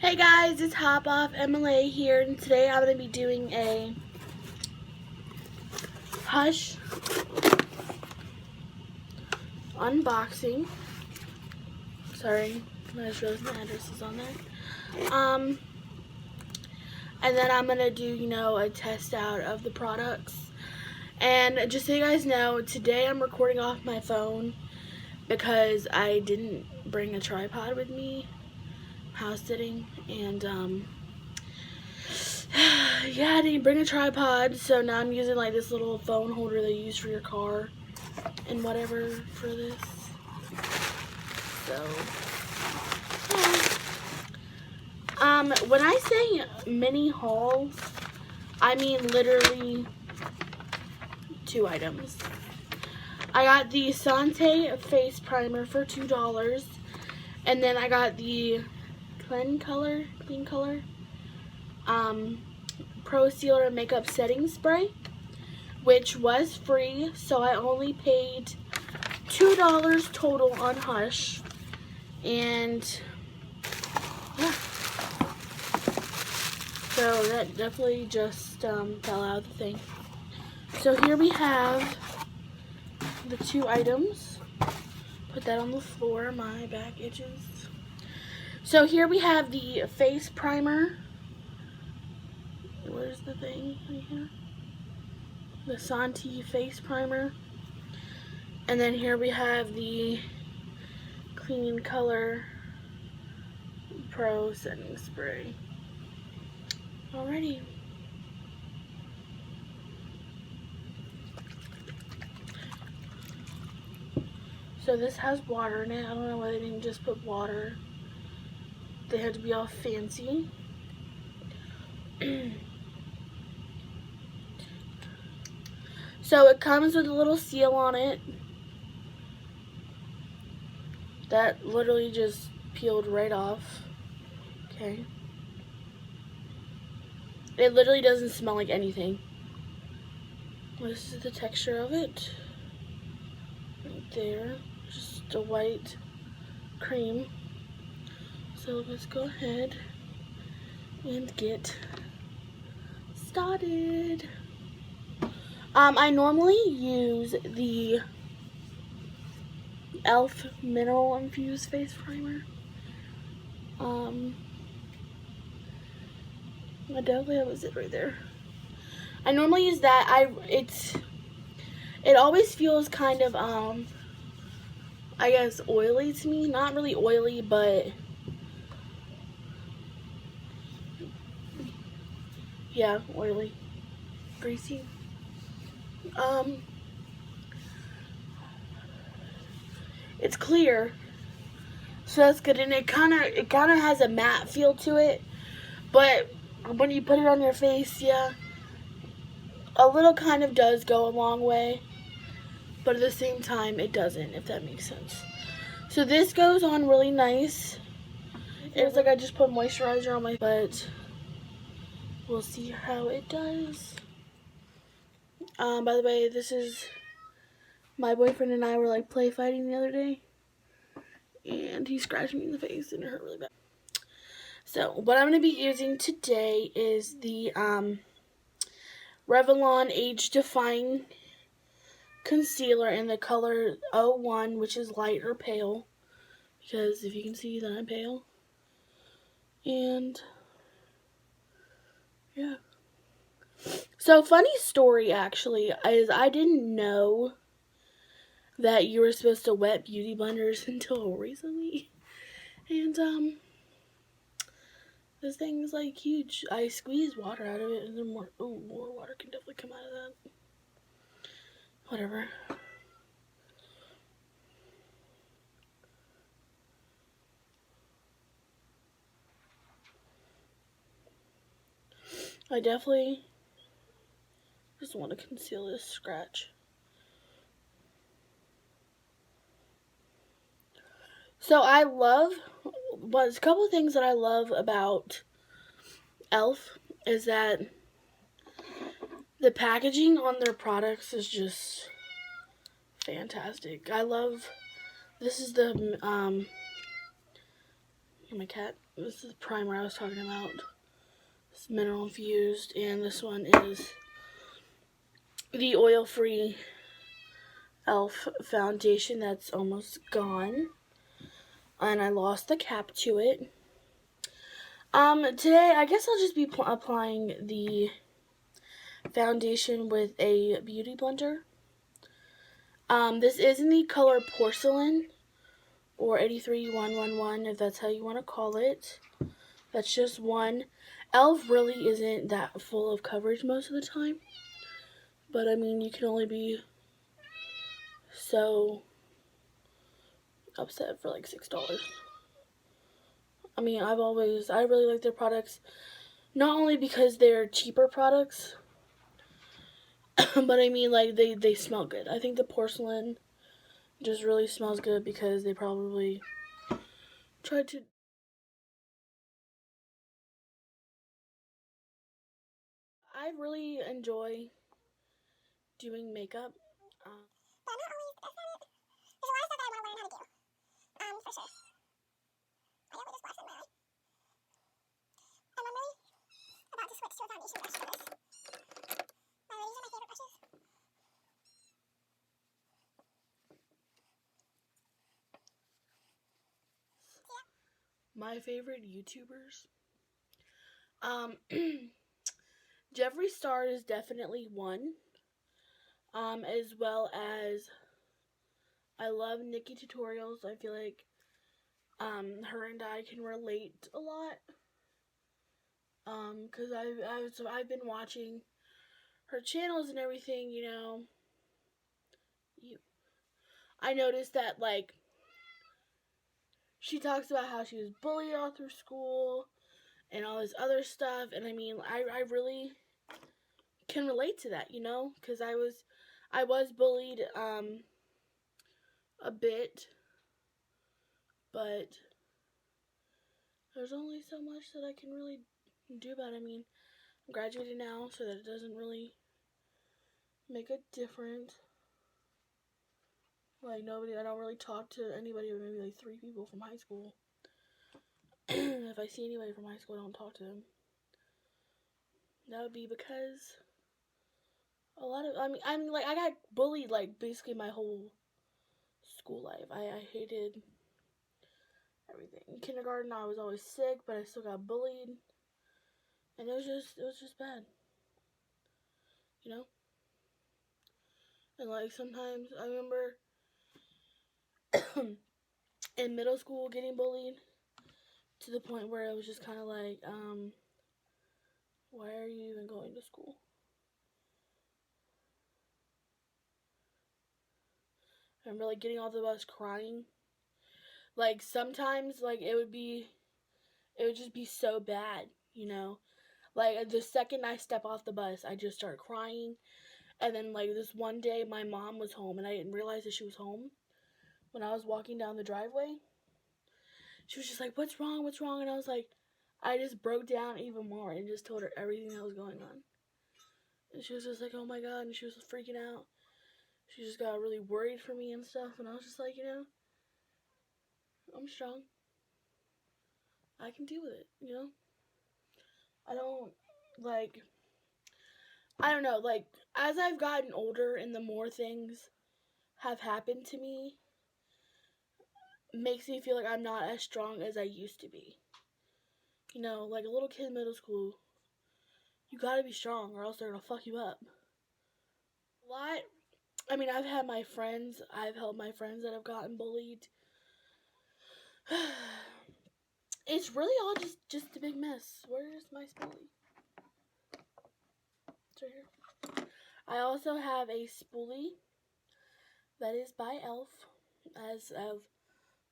Hey guys, it's Hop Off MLA here, and today I'm going to be doing a Hush unboxing. Sorry, I just realized my address is on there. And then I'm going to do, a test out of the products. And just so you guys know, today I'm recording off my phone because I didn't bring a tripod with me, house sitting, and yeah, I didn't bring a tripod, so now I'm using like this little phone holder they use for your car and whatever for this. So yeah. When I say mini haul, I mean literally 2 items. I got the Sante face primer for $2, and then I got the Clean Color Pro Sealer Makeup Setting Spray, which was free, so I only paid $2 total on Hush, and yeah, so that definitely just fell out of the thing. So here we have the 2 items. Put that on the floor, my back itches. So here we have the face primer. Where's the thing right here? The Sante face primer. And then here we have the Clean Color Pro Setting Spray. Alrighty. So this has water in it. I don't know why they didn't just put water. They had to be all fancy. So it comes with a little seal on it that literally just peeled right off. Okay. It literally doesn't smell like anything. This is the texture of it. Right there. Just a white cream. So let's go ahead and get started. I normally use the e.l.f. Mineral Infused Face Primer. I definitely have it right there. I normally use that. It always feels kind of I guess oily to me. Not really oily, but yeah, oily, greasy. It's clear, so that's good, and it kind of has a matte feel to it. But when you put it on your face, yeah, a little kind of does go a long way, but at the same time, it doesn't, if that makes sense. So this goes on really nice. It's like I just put moisturizer on my, but we'll see how it does. By the way, this is my boyfriend and I were like play fighting the other day, and he scratched me in the face and it hurt really bad. So what I'm going to be using today is the Revlon Age Defying Concealer in the color 01, which is light or pale, because if you can see that I'm pale. And yeah. So funny story actually is I didn't know that you were supposed to wet beauty blenders until recently. And this thing is like huge. I squeezed water out of it, and then more water can definitely come out of that. Whatever. I definitely just want to conceal this scratch. So I love, a couple of things that I love about e.l.f. is that the packaging on their products is just fantastic. I love, this is the my cat. This is the primer I was talking about. It's mineral infused, and this one is the oil-free e.l.f. foundation that's almost gone, and I lost the cap to it. Today I guess I'll just be applying the foundation with a beauty blender. This is in the color Porcelain, or 83111, if that's how you want to call it. That's just one. e.l.f. really isn't that full of coverage most of the time, but I mean, you can only be so upset for like $6. I mean, I really like their products, not only because they're cheaper products, but I mean, like, they smell good. I think the Porcelain just really smells good because they probably tried to. I really enjoy doing makeup. But not always, that's not it. There's a lot of stuff that I want to learn how to do. For sure. I got this black in my eye. And I'm really about to switch to a foundation brush for this. These are my favorite brushes. My favorite YouTubers. Jeffree Star is definitely one. As well as I love Nikki Tutorials. I feel like her and I can relate a lot. Cause I've been watching her channels and everything, you know. I noticed that, like, she talks about how she was bullied all through school and all this other stuff, and I mean, I really can relate to that, you know, because I was bullied a bit, but there's only so much that I can really do about it. I mean, I'm graduating now, so that it doesn't really make a difference. Like, I don't really talk to anybody, but maybe like 3 people from high school. If I see anybody from high school, I don't talk to them. That would be because I mean, like, I got bullied, like, basically my whole school life. I hated everything. In kindergarten, I was always sick, but I still got bullied. And it was just bad. You know? And, like, sometimes, I remember in middle school getting bullied to the point where it was just kind of like, why are you even going to school? I remember, like, getting off the bus crying. Like, sometimes, like, it would just be so bad, you know? Like, the second I step off the bus, I just start crying. And then, like, this one day, my mom was home, and I didn't realize that she was home. When I was walking down the driveway, she was just like, what's wrong? What's wrong? And I was like, I just broke down even more and just told her everything that was going on. And she was just like, oh my God. And she was freaking out. She just got really worried for me and stuff. And I was just like, you know, I'm strong. I can deal with it, you know? I don't know, like, as I've gotten older and the more things have happened to me, makes me feel like I'm not as strong as I used to be. You know, like a little kid in middle school, you gotta be strong or else they're gonna fuck you up. I've had my friends, I've helped my friends that have gotten bullied. It's really all just a big mess. Where's my spoolie? It's right here. I also have a spoolie that is by e.l.f. as of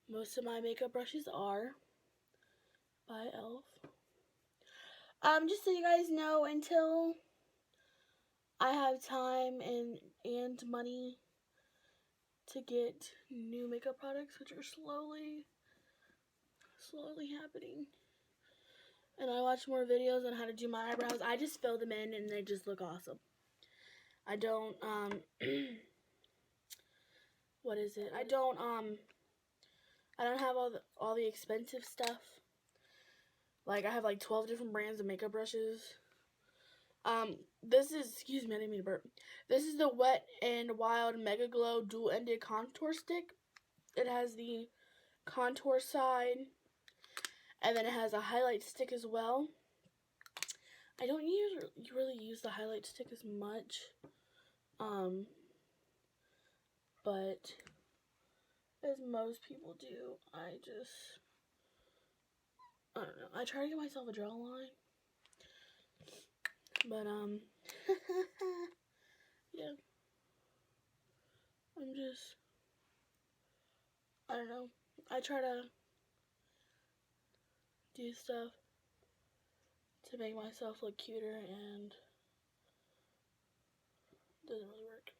most of my makeup brushes are by e.l.f. Just so you guys know, until I have time and money to get new makeup products, which are slowly happening, and I watch more videos on how to do my eyebrows, I just fill them in and they just look awesome. I don't what is it? I don't have all the expensive stuff. Like, I have like 12 different brands of makeup brushes. This is, excuse me, I didn't mean to burp. This is the Wet n Wild Mega Glow Dual-Ended Contour Stick. It has the contour side, and then it has a highlight stick as well. I don't really use the highlight stick as much, but as most people do, I don't know. I try to give myself a jawline, but yeah, I don't know. I try to do stuff to make myself look cuter, and it doesn't really work.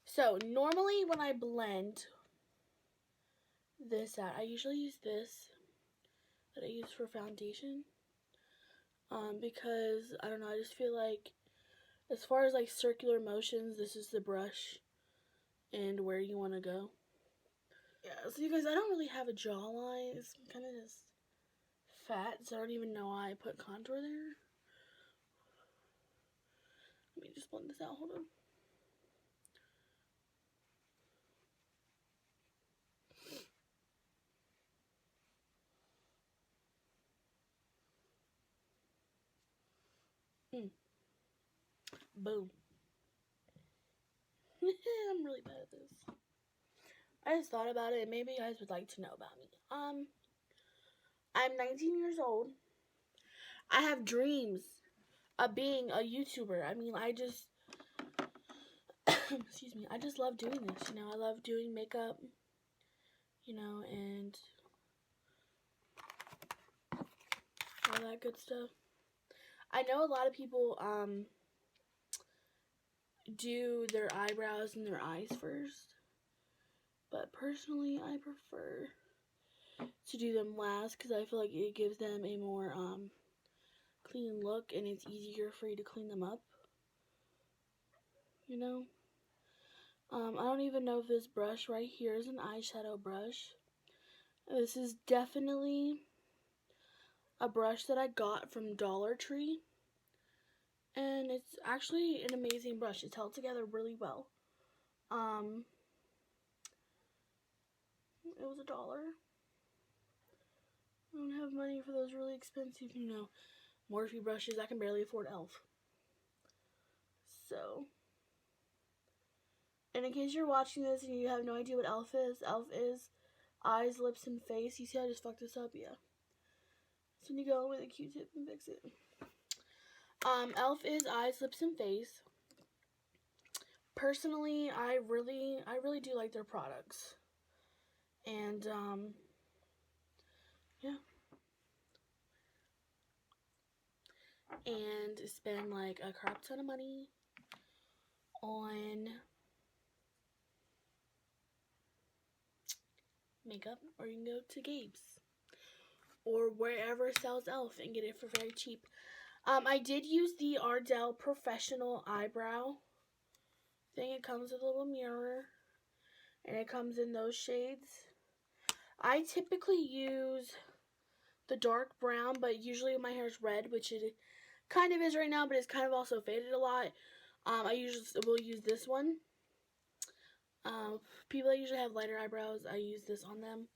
So normally when I blend this out, I usually use this that I use for foundation, because I don't know, I just feel like as far as like circular motions, this is the brush and where you want to go. Yeah, so you guys, I don't really have a jawline. It's kind of just fat, so I don't even know why I put contour there. Let me just blend this out. Hold on. Boom. I'm really bad at this. I just thought about it. Maybe you guys would like to know about me. I'm 19 years old. I have dreams of being a YouTuber. I mean, I just, excuse me, I just love doing this, you know. I love doing makeup, you know, and all that good stuff. I know a lot of people, do their eyebrows and their eyes first, but personally, I prefer to do them last because I feel like it gives them a more, clean look, and it's easier for you to clean them up, you know. I don't even know if this brush right here is an eyeshadow brush. This is definitely a brush that I got from Dollar Tree, and it's actually an amazing brush. It's held together really well. It was $1. I don't have money for those really expensive, you know, Morphe brushes. I can barely afford e.l.f. So, and in case you're watching this and you have no idea what e.l.f. is, e.l.f. is eyes, lips, and face. You see how I just fucked this up? Yeah. So you go with a Q-tip and fix it. e.l.f. is eyes, lips, and face. Personally, I really do like their products. And, yeah. And spend like a crap ton of money on makeup, or you can go to Gabe's or wherever sells e.l.f. and get it for very cheap. I did use the Ardell Professional Eyebrow thing. It comes with a little mirror, and it comes in those shades. I typically use the dark brown, but usually my hair is red, which it kind of is right now, but it's kind of also faded a lot. I usually will use this one. People that usually have lighter eyebrows, I use this on them.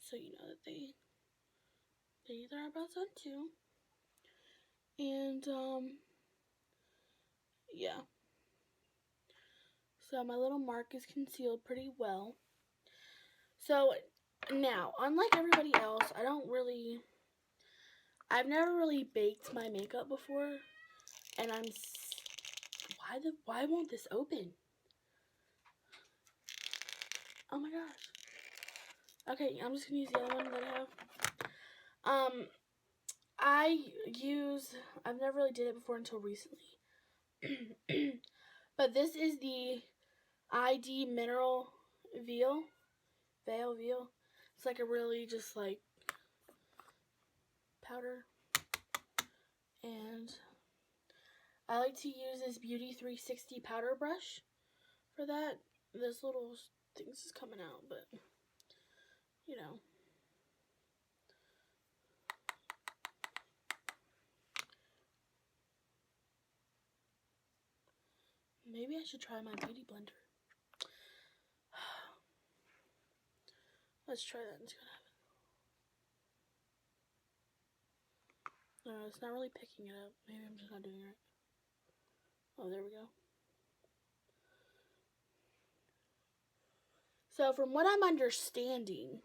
So you know that they need their eyebrows done too. And, yeah. So my little mark is concealed pretty well. So now, unlike everybody else, I've never really baked my makeup before, and why won't this open? Oh my gosh. Okay, I'm just gonna use the other one that I have. I've never really did it before until recently. But this is the ID Mineral Veil. It's like a really just like powder. And I like to use this Beauty 360 powder brush for that. This little things is coming out, but you know. Maybe I should try my beauty blender. Let's try that and see what happens. No, it's not really picking it up. Maybe I'm just not doing it right. Oh, there we go. So from what I'm understanding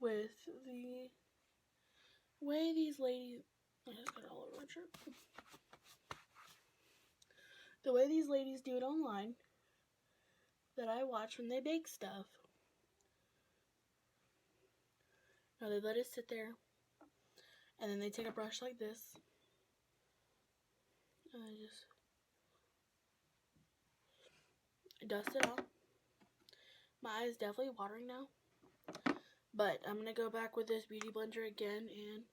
with the way these ladies, I just got it all over my shirt. The way these ladies do it online that I watch when they bake stuff. Now they let it sit there and then they take a brush like this and they just dust it off. My eye is definitely watering now. But I'm going to go back with this beauty blender again and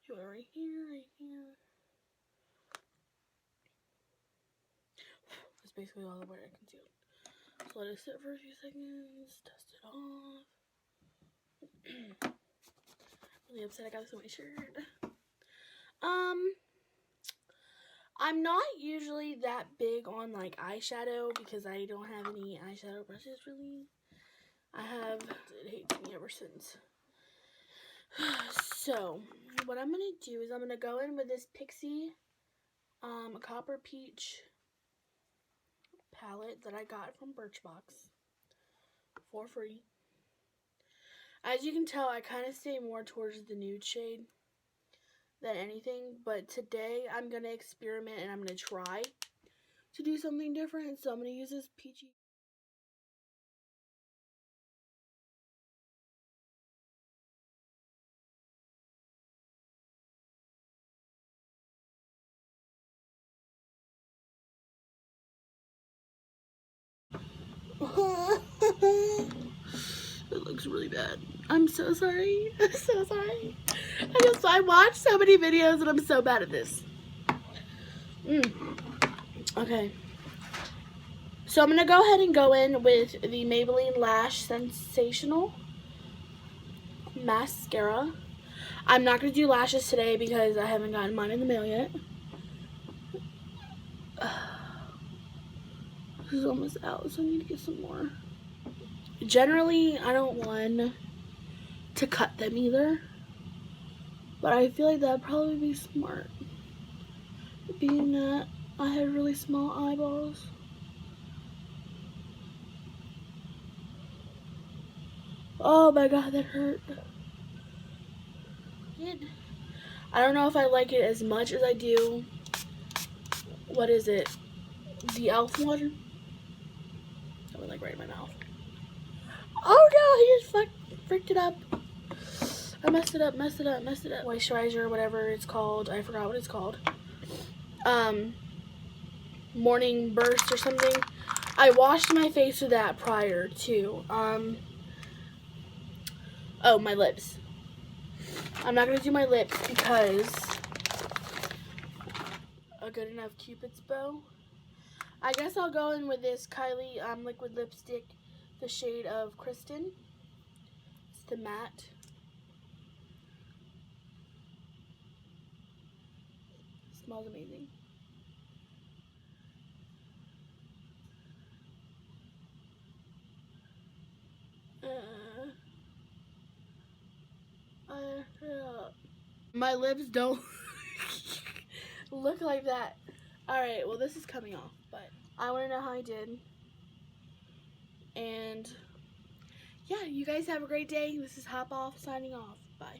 do it right here, right here. That's basically all the way I can see it. So let it sit for a few seconds, dust it off. Really upset I got this on my shirt. I'm not usually that big on like eyeshadow because I don't have any eyeshadow brushes really. I have hated me ever since. So what I'm gonna do is I'm gonna go in with this Pixie Copper Peach palette that I got from Birchbox for free. As you can tell, I kind of stay more towards the nude shade than anything, but today I'm gonna experiment and I'm gonna try to do something different. So I'm gonna use this peachy. It looks really bad. I'm so sorry. I'm so sorry. I watched so many videos and I'm so bad at this. Okay. So I'm going to go ahead and go in with the Maybelline Lash Sensational Mascara. I'm not going to do lashes today because I haven't gotten mine in the mail yet. This is almost out, so I need to get some more. Generally, I don't want to cut them either, but I feel like that'd probably be smart, being that I have really small eyeballs. Oh my god, that hurt. I don't know if I like it as much as I do, what is it, the e.l.f. one? That went like right in my mouth. Oh no, he just freaked it up. I messed it up. Moisturizer, whatever it's called. I forgot what it's called. Morning Burst or something. I washed my face with that prior to. Oh, my lips. I'm not going to do my lips because a good enough Cupid's bow. I guess I'll go in with this Kylie liquid lipstick, the shade of Kristen. It's the matte. It smells amazing. My lips don't look like that. Alright, well this is coming off, but I want to know how I did. And yeah, you guys have a great day. This is Hop Off signing off. Bye.